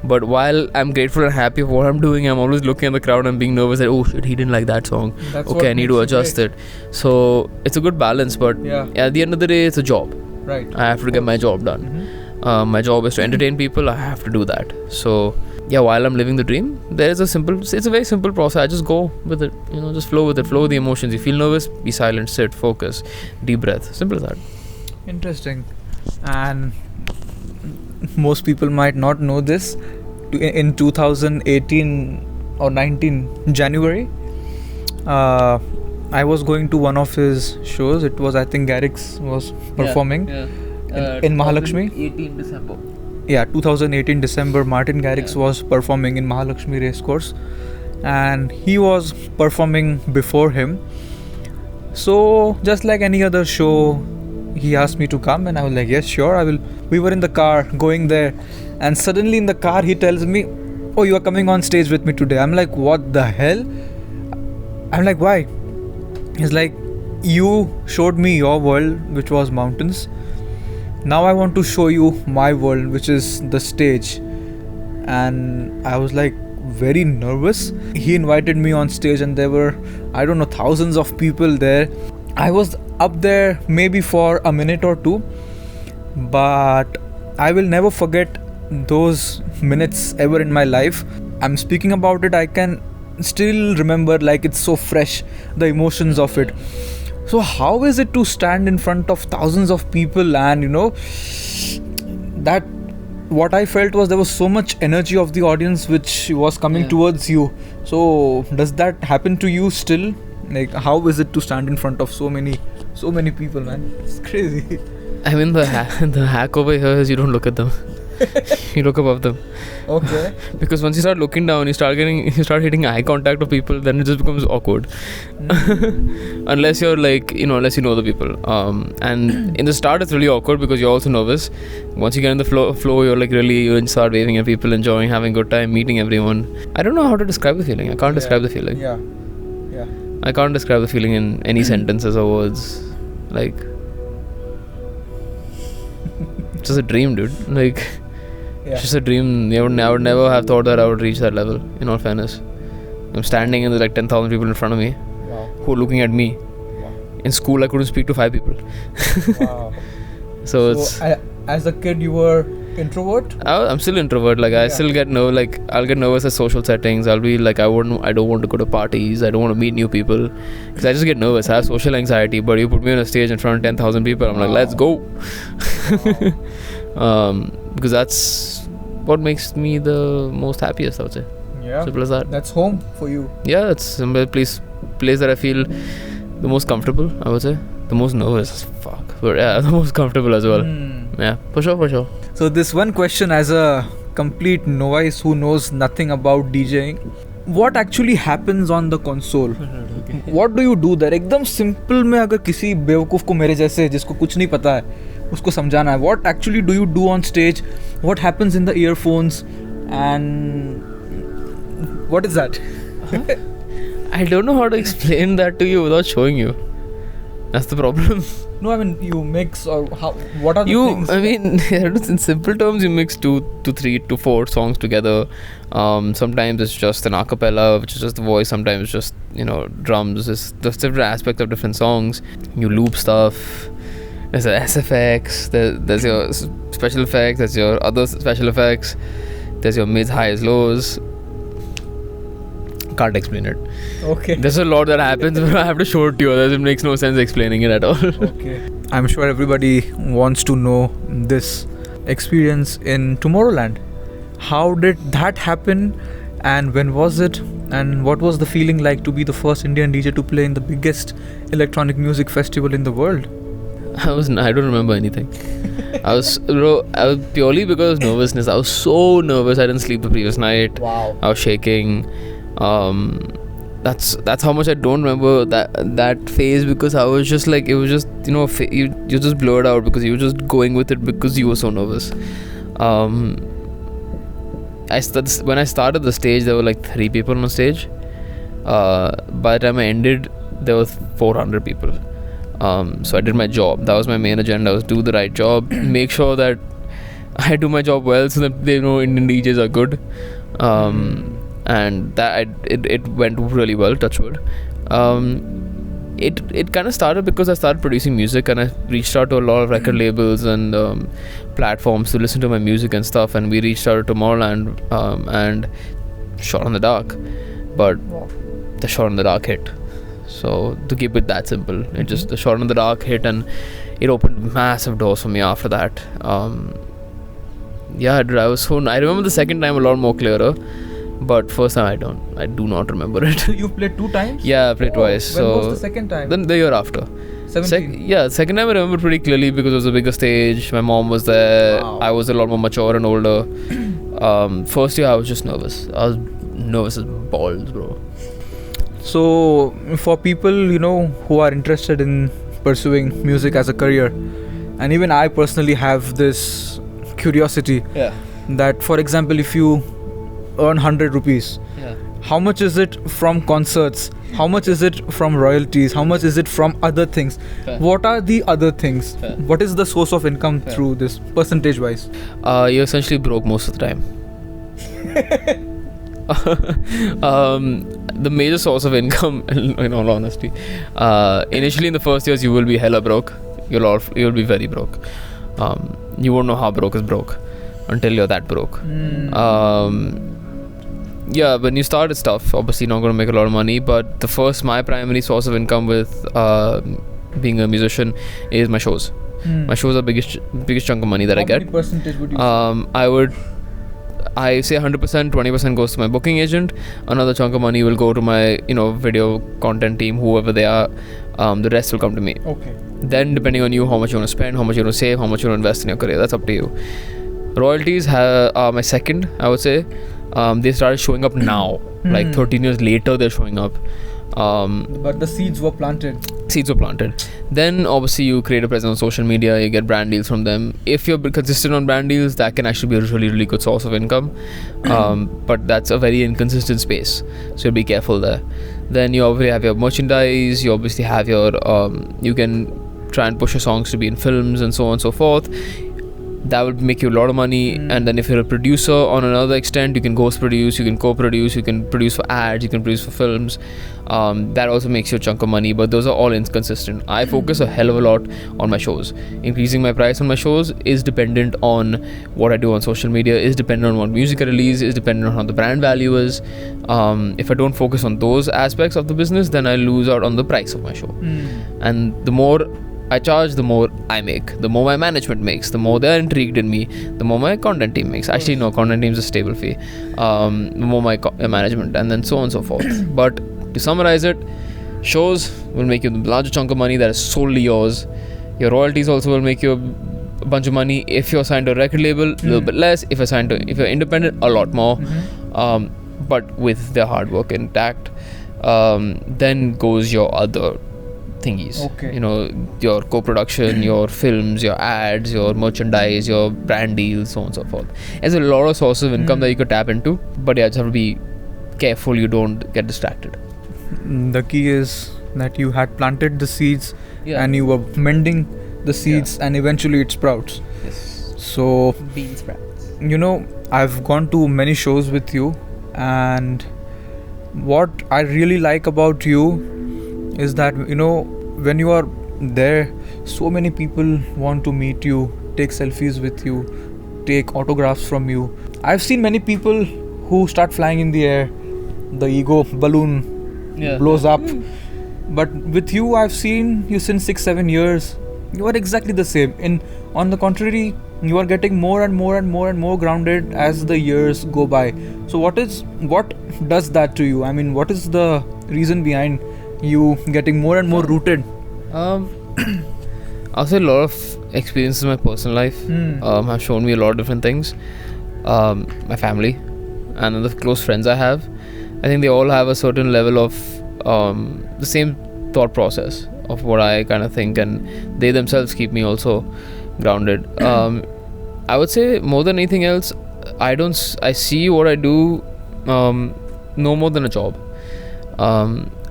But while I'm grateful and happy for what I'm doing, I'm always looking at the crowd and being nervous that, oh shit, he didn't like that song. Okay, I need to adjust it. So it's a good balance, but at the end of the day, it's a job. Right. I have to get my job done. My job is to entertain people. I have to do that. So while I'm living the dream, it's a very simple process. I just go with it, just flow with it, flow with the emotions. You feel nervous, be silent, sit, focus, deep breath. Simple as that. Interesting. And most people might not know this. In 2018 or 19 January, I was going to one of his shows. It was, I think, Garrix was performing in Mahalakshmi. 2018 December. 2018 December, Martin Garrix was performing in Mahalakshmi Racecourse, and he was performing before him. So just like any other show, he asked me to come, and I was like, yes, sure, I will. We were in the car going there, and suddenly in the car he tells me, oh, you are coming on stage with me today. I'm like, what the hell? I'm like, why? He's like, you showed me your world, which was mountains. Now I want to show you my world, which is the stage. and I was like very nervous. He invited me on stage and there were, I don't know, thousands of people there. I was up there maybe for a minute or two, but I will never forget those minutes ever in my life. I'm speaking about it, I can still remember like it's so fresh, the emotions of it. So how is it to stand in front of thousands of people and that what I felt was there was so much energy of the audience which was coming towards you. So does that happen to you still? Like how is it to stand in front of so many people, man? It's crazy. I mean, the hack over here is you don't look at them. You look above them. Okay. Because once you start looking down, you start hitting eye contact with people, then it just becomes awkward. Unless you're like, unless you know the people. And in the start it's really awkward because you're also nervous. Once you get in the flow, you're like really, you start waving at people, enjoying, having a good time, meeting everyone. I don't know how to describe the feeling. I can't describe the feeling. Yeah. I can't describe the feeling in any sentences or words. Like, it's just a dream, dude. Like, it's just a dream. I would never have thought that I would reach that level, in all fairness. I'm standing and there's like 10,000 people in front of me who are looking at me. In school, I couldn't speak to 5 people. Wow. So it's... as a kid, you were introvert? I'm still introvert. Like, I still get nervous. Like, I'll get nervous at social settings. I'll be like, I don't want to go to parties. I don't want to meet new people. Because I just get nervous. I have social anxiety. But you put me on a stage in front of 10,000 people, I'm like, let's go. Because that's what makes me the most happiest, I would say. Yeah. Simple as that. That's home for you. Yeah, it's a place that I feel the most comfortable, I would say. The most nervous, fuck. But yeah, the most comfortable as well. Yeah, for sure. So this one question, as a complete novice who knows nothing about DJing, what actually happens on the console? What do you do there? एकदम simple में अगर किसी बेवकूफ को मेरे जैसे जिसको कुछ नहीं पता है उसको समझाना है, what actually do you do on stage? What happens in the earphones? And what is that? I don't know how to explain that to you without showing you. That's the problem. No, I mean, you mix or how? What are the things? I mean, in simple terms, you mix 2 to 3 to 4 songs together. Sometimes it's just an acapella, which is just the voice. Sometimes it's just, drums. There's different aspects of different songs. You loop stuff. There's a SFX. There's your special effects. There's your other special effects. There's your mids, highs, lows. Can't explain it. Okay. There's a lot that happens, but I have to show it to you. Otherwise, it makes no sense explaining it at all. Okay. I'm sure everybody wants to know this experience in Tomorrowland. How did that happen? And when was it? And what was the feeling like to be the first Indian DJ to play in the biggest electronic music festival in the world? I don't remember anything. I was purely because of nervousness. I was so nervous. I didn't sleep the previous night. Wow. I was shaking. That's how much I don't remember that phase, because I was just like, it was just, you just blurred out because you were just going with it because you were so nervous. When I started the stage, there were like 3 people on stage. By the time I ended, there were 400 people. So I did my job. That was my main agenda, was do the right job, make sure that I do my job well so that they know Indian DJs are good. And that it went really well, touch wood. It kind of started because I started producing music, and I reached out to a lot of record labels and platforms to listen to my music and stuff, and we reached out to Tomorrowland and Shot in the Dark, but the Shot in the Dark hit. So to keep it that simple, it just, the Shot in the Dark hit, and it opened massive doors for me after that. I remember the second time a lot more clearer, but first time I do not remember it. You played 2 times? Yeah, I played twice. When was the second time? Then the year after. 17? Second time I remember pretty clearly because it was a bigger stage. My mom was there. Wow. I was a lot more mature and older. First year I was just nervous. I was nervous as balls, bro. So for people, who are interested in pursuing music as a career, and even I personally have this curiosity that, for example, if you earn 100 rupees, how much is it from concerts? How much is it from royalties? How much is it from other things? What are the other things? What is the source of income through this, percentage wise? You're essentially broke most of the time. The major source of income, in all honesty, initially in the first years you will be hella broke. You'll be very broke. You won't know how broke is broke until you're that broke. Yeah, when you start, it's tough. Obviously, not going to make a lot of money. But my primary source of income with being a musician is my shows. My shows are biggest chunk of money that I get. How many percentage would you say? I say 100%, 20% goes to my booking agent. Another chunk of money will go to my, video content team, whoever they are. The rest will come to me. Okay. Then, depending on you, how much you want to spend, how much you want to save, how much you want to invest in your career, that's up to you. Royalties are my second, I would say. They started showing up now. Like 13 years later, they're showing up. But the seeds were planted. Then obviously you create a presence on social media, you get brand deals from them. If you're consistent on brand deals, that can actually be a really, really good source of income. But that's a very inconsistent space, so be careful there. Then you obviously have your merchandise, you obviously have your you can try and push your songs to be in films and so on and so forth. That would make you a lot of money. And then if you're a producer on another extent, you can ghost produce, you can co-produce, you can produce for ads, you can produce for films. That also makes you a chunk of money, but those are all inconsistent. I focus a hell of a lot on my shows. Increasing my price on my shows is dependent on what I do on social media, is dependent on what music I release, is dependent on how the brand value is. If I don't focus on those aspects of the business, then I lose out on the price of my show. And the more I charge, the more I make, the more my management makes, the more they're intrigued in me, the more my content team makes. Actually, no, content team's a stable fee. The more my management, and then so on and so forth. But to summarize it, shows will make you a larger chunk of money that is solely yours. Your royalties also will make you a bunch of money. If you're signed to a record label, a little bit less. If you're independent, a lot more. But with their hard work intact. Then goes your other thingies. Okay. Your co-production, your films, your ads, your merchandise, your brand deals, so on and so forth. There's a lot of sources of income that you could tap into, but yeah, just have to be careful you don't get distracted. The key is that you had planted the seeds and you were mending the seeds and eventually it sprouts. Yes. So bean sprouts. I've gone to many shows with you, and what I really like about you is that when you are there, so many people want to meet you, take selfies with you, take autographs from you. I've seen many people who start flying in the air, the ego balloon blows up. But with you, I've seen you since 6-7 years. You are exactly the same. On the contrary, you are getting more and more and more and more grounded as the years go by. So what does that to you? I mean, what is the reason behind you getting more and more rooted? I'll say a lot of experiences in my personal life have shown me a lot of different things. My family and the close friends I have, I think they all have a certain level of the same thought process of what I kind of think, and they themselves keep me also grounded. I would say more than anything else, I see what I do no more than a job.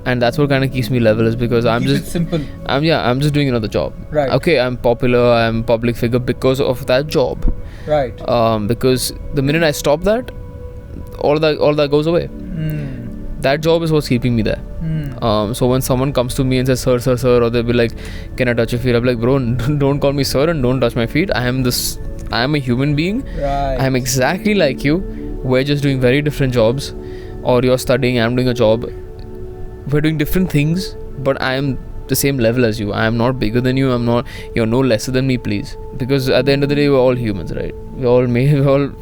And that's what kind of keeps me level, is because I'm just simple. I'm just doing another job. Right. Okay, I'm popular, I'm a public figure because of that job. Right. Because the minute I stop that, all that goes away. That job is what's keeping me there. So when someone comes to me and says sir, or they'll be like, can I touch your feet? I'm like, bro, don't call me sir and don't touch my feet. I am a human being. Right. I am exactly like you. We're just doing very different jobs. Or you're studying, I'm doing a job. We're doing different things, but I am the same level as you. I am not bigger than you. You're no lesser than me, please. Because at the end of the day, we're all humans, right? We're all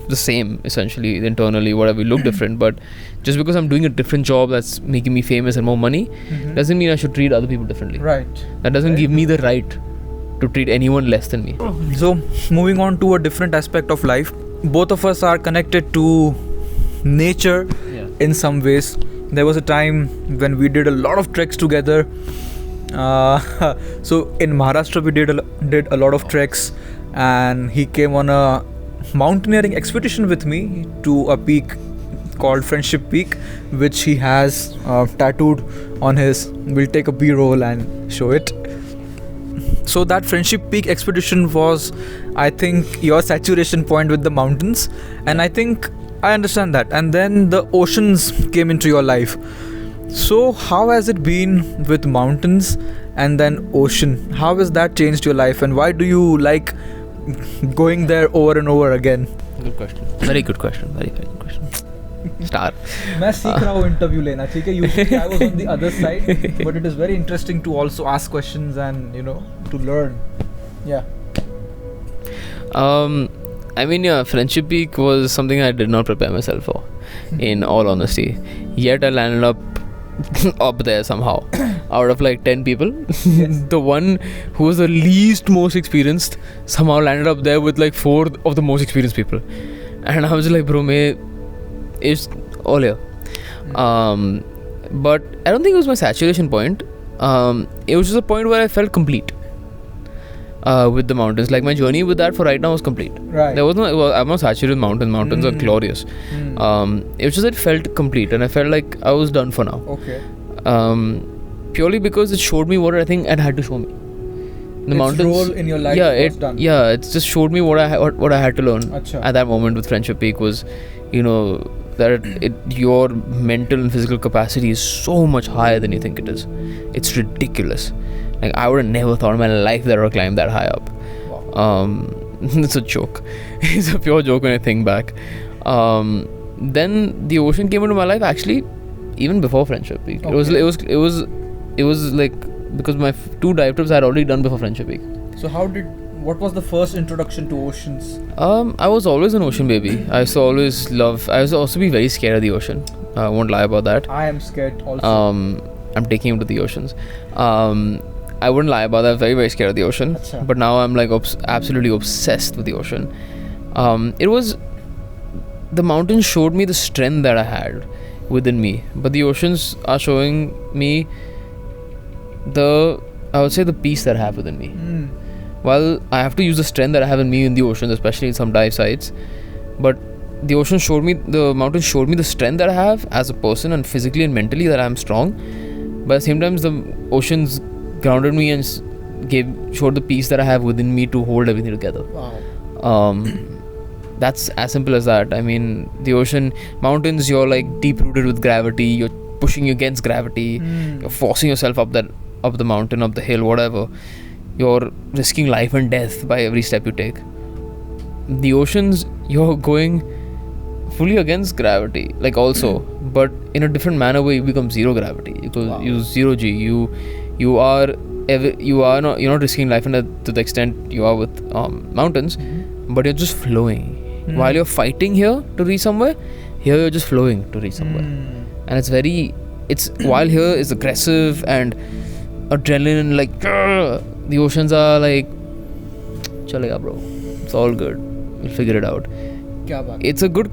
the same, essentially, internally, whatever. We look different, but just because I'm doing a different job that's making me famous and more money, doesn't mean I should treat other people differently. Right. That doesn't give me the right to treat anyone less than me. So, moving on to a different aspect of life, both of us are connected to nature in some ways. There was a time when we did a lot of treks together. So in Maharashtra we did a lot of treks, and he came on a mountaineering expedition with me to a peak called Friendship Peak, which he has tattooed on his. We'll take a B-roll and show it. So that Friendship Peak expedition was, I think, your saturation point with the mountains, and I think I understand that. And then the oceans came into your life. So how has it been with mountains and then ocean? How has that changed your life, and why do you like going there over and over again? Good question. Very good question. Very good question. Star. मैं सीख रहा हूँ interview लेना, ठीक है? Usually I was on the other side, but it is very interesting to also ask questions and to learn. Yeah. I mean, yeah, Friendship Peak was something I did not prepare myself for, in all honesty. Yet I landed up there somehow. Out of like 10 people, the one who was the least most experienced somehow landed up there with like 4 of the most experienced people. And I was like, bro, it's all here. But I don't think it was my saturation point. It was just a point where I felt complete with the mountains. Like my journey with that for right now was complete. Right. There was no. I'm not saturated with mountains. Mountains are glorious. It was just that it felt complete, and I felt like I was done for now. Okay. Purely because it showed me what I think it had to show me. The mountains role in your life was done. Yeah, it just showed me what I had to learn. Achha. At that moment with Friendship Peak was, that your mental and physical capacity is so much higher than you think it is. It's ridiculous. Like I would have never thought in my life that I would climb that high up. Wow. It's a joke. It's a pure joke when I think back. Then the ocean came into my life actually even before Friendship Peak. Okay. It was like because my 2 dive trips I had already done before Friendship Peak. So what was the first introduction to oceans? I was always an ocean baby. I used to also be very scared of the ocean. I won't lie about that. I am scared also. I'm taking him to the oceans. I wouldn't lie about that. I was very, very scared of the ocean. Achha. But now I'm like absolutely obsessed with the ocean. The mountains showed me the strength that I had within me. But the oceans are showing me I would say the peace that I have within me. While I have to use the strength that I have in me in the oceans, especially in some dive sites, but the mountains showed me the strength that I have as a person and physically and mentally that I am strong. But at the same time, the oceans grounded me and showed the peace that I have within me to hold everything together. Wow. That's as simple as that. I mean, the mountains, you're like deep rooted with gravity. You're pushing against gravity. You're forcing yourself up the mountain, up the hill, whatever. You're risking life and death by every step you take. The oceans, you're going fully against gravity, like also, but in a different manner where you become zero gravity. You zero G. You're not risking life and death to the extent you are with mountains, but you're just flowing. While you're fighting here to reach somewhere, here you're just flowing to reach somewhere. And while here is aggressive and adrenaline, like the oceans are like, chalega bro, it's all good, we'll figure it out. It's a good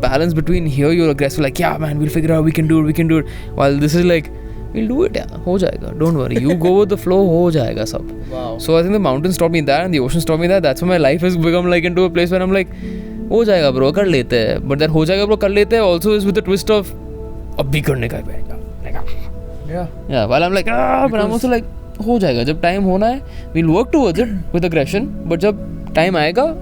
balance between here you're aggressive, like yeah man, we'll figure it out, we can do it, while this is like, we'll do it, yeah, ho jayega, don't worry, you go with the flow, ho jayega sab. Wow. So I think the mountains taught me that and the oceans taught me that. That's why my life has become like into a place where I'm like, ho jayega bro, kar lete hai. But that ho jayega bro, kar lete hai also is with a twist of abhi karne ka hai bhai. Yeah, while I'm like, but I'm also like, ho jayega, jab time hona hai, we'll work towards it with aggression, but jab time aayega,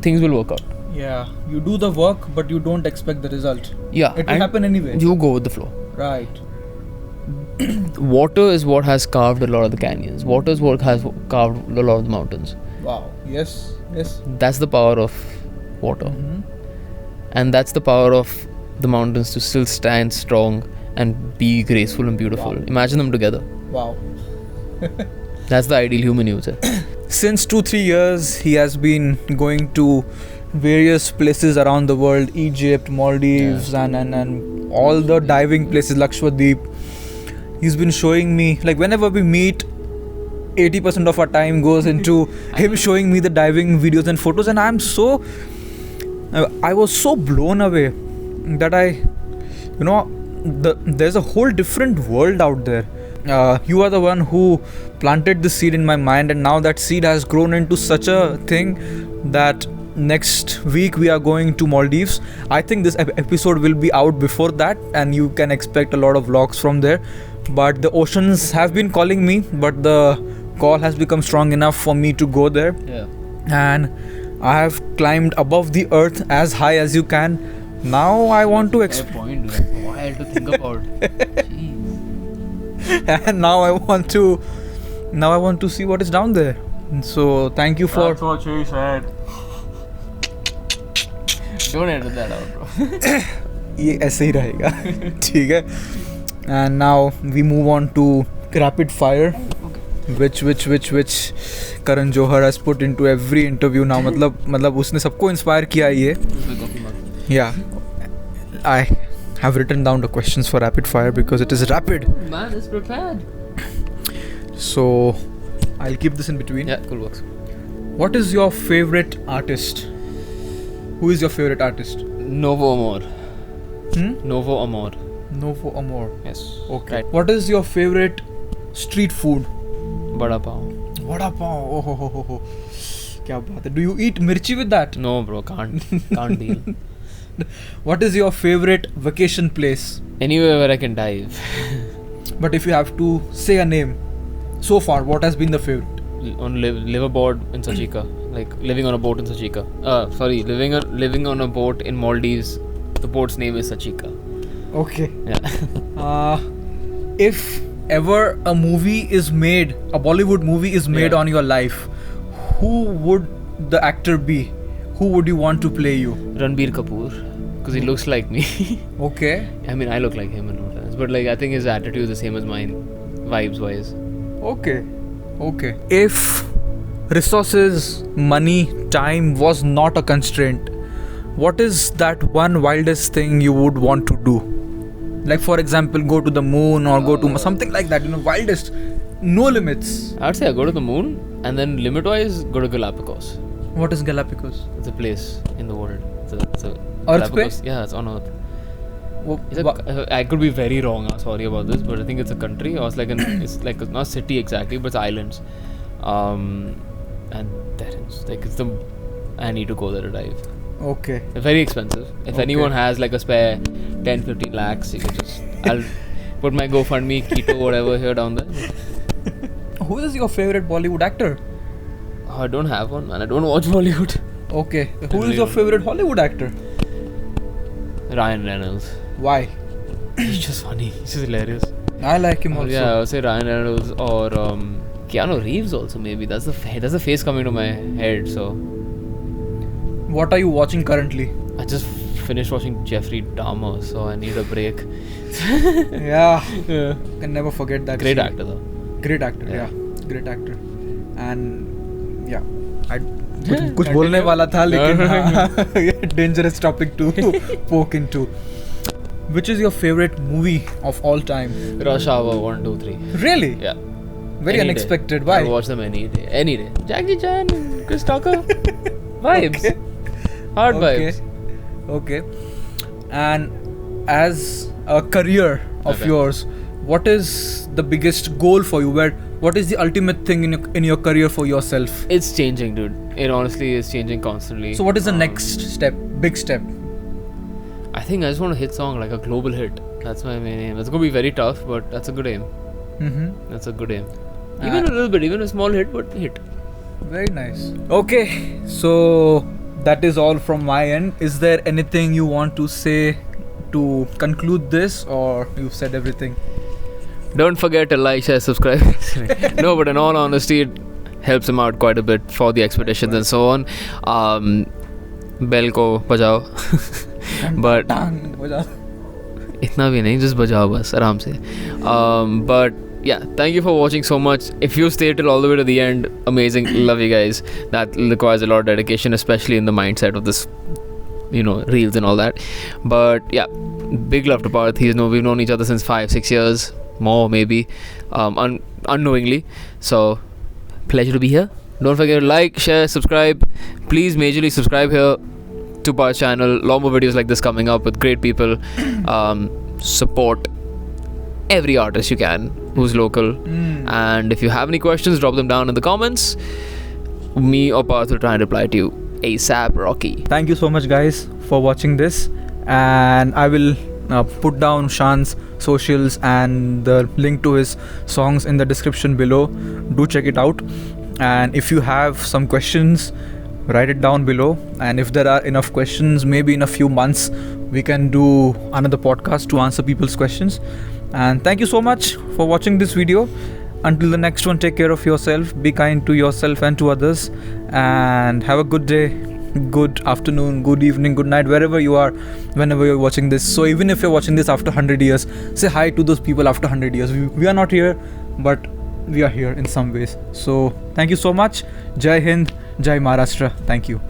things will work out. Yeah, you do the work, but you don't expect the result. Yeah. It will happen anyway. You go with the flow. Right. Water is what has carved a lot of the canyons. Water is what has carved a lot of the mountains. Wow. Yes. That's the power of water. And that's the power of the mountains to still stand strong and be graceful and beautiful. Wow. Imagine them together. Wow. That's the ideal human user. Since 2-3 years, he has been going to various places around the world, Egypt, Maldives, and all the diving places, Lakshadweep. He's been showing me, like whenever we meet, 80% of our time goes into him showing me the diving videos and photos, and I was so blown away that there's a whole different world out there. You are the one who planted the seed in my mind, and now that seed has grown into such a thing that next week we are going to Maldives. I think this episode will be out before that, and you can expect a lot of vlogs from there. But the oceans have been calling me, but the call has become strong enough for me to go there. Yeah. And I have climbed above the earth as high as you can Now I want to Fair point, dude. That's wild to think about. Jeez. and now I want to see what is down there. So thank you for. That's what she said. Don't edit that out, bro. ये ऐसे ही रहेगा. ठीक है. And now we move on to rapid fire. which Karan Johar has put into every interview now. मतलब उसने सबको inspire किया ये. Yeah, I have written down the questions for rapid fire because it is rapid. Man is prepared. So I'll keep this in between. Yeah, cool works. What is your favorite artist? Who is your favorite artist? Novo Amor. Novo Amor. Yes. Okay. Right. What is your favorite street food? Vada pav. Vada pav. Oh. क्या बात है. Do you eat mirchi with that? No, bro. Can't deal. What is your favorite vacation place? Anywhere where I can dive. But if you have to say a name, so far, what has been the favorite? Live aboard in Sachika. Like living on a boat in Sachika. Living on a boat in Maldives. The boat's name is Sachika. Okay. Yeah. If ever a movie is made, a Bollywood movie is made on your life, who would the actor be? Who would you want to play you? Ranbir Kapoor. Because he looks like me. Okay. I mean, I look like him in no sense. But like, I think his attitude is the same as mine. Vibes wise. Okay. If resources, money, time was not a constraint, what is that one wildest thing you would want to do? Like for example, go to the moon or go to something like that, wildest, no limits. I would say I go to the moon and then limit wise go to Galapagos. What is Galapagos? It's a place in the world. It's a Earth Galapagos. Yeah, it's on Earth. I could be very wrong. Sorry about this, but I think it's a country. Or it's like it's like not a city exactly, but it's islands. And I need to go there to dive. Okay. It's very expensive. If anyone has like a spare 10-15 lakhs, you can I'll put my GoFundMe, Keto, whatever here down there. Who is your favorite Bollywood actor? I don't have one, man. I don't watch Bollywood. Okay. Who is your favorite Hollywood actor? Ryan Reynolds. Why? He's just funny. He's just hilarious. I like him also. Yeah, I would say Ryan Reynolds or Keanu Reeves also maybe. That's the face coming to my head. So. What are you watching currently? I just finished watching Jeffrey Dahmer, so I need a break. Yeah. Can never forget that. Great scene. actor though. Great actor. Yeah. Great actor. And yeah, कुछ बोलने वाला था लेकिन dangerous topic to poke into. Which is your favorite movie of all time? Rush Hour 1, 2, 3. Really? Yeah. Very Any unexpected. Day. Why? I watch them any day. Jackie Chan, Chris Tucker. Vibes. Okay. Hard vibes. Okay. And as a career of yours, what is the biggest goal for you? What is the ultimate thing in your career for yourself? It's changing, dude. It honestly is changing constantly. So what is the next step? Big step? I think I just want to hit song, like a global hit. That's my main aim. It's going to be very tough, but that's a good aim. Mm-hmm. That's a good aim. Even a little bit, even a small hit, but hit. Very nice. Okay, so that is all from my end. Is there anything you want to say to conclude this, or you've said everything? Don't forget to like, share, subscribe. No, but in all honesty, it helps him out quite a bit for the expeditions and so on. Bell ko bajao. But itna bhi nahi, just bajao bas, aram se. But yeah, thank you for watching so much. If you stayed till all the way to the end, amazing. Love you guys. That requires a lot of dedication, especially in the mindset of this, reels and all that. But yeah, big love to Parth. We've known each other since 5-6 years, more maybe, unknowingly. So pleasure to be here. Don't forget to like, share, subscribe. Please majorly subscribe here to Parth's channel. Lot more videos like this coming up with great people. Support every artist you can who's local. And if you have any questions, drop them down in the comments. Me or Parth will try and reply to you ASAP, Rocky. Thank you so much, guys, for watching this. And I will put down Shaan's socials and the link to his songs in the description below. Do check it out. And if you have some questions, write it down below. And if there are enough questions, maybe in a few months, we can do another podcast to answer people's questions. And thank you so much for watching this video. Until the next one, take care of yourself, be kind to yourself and to others, and have a good day, good afternoon, good evening, good night, wherever you are, whenever you're watching this. So even if you're watching this after 100 years, say hi to those people after 100 years. We are not here, but we are here in some ways. So thank you so much. Jai Hind, Jai Maharashtra. Thank you.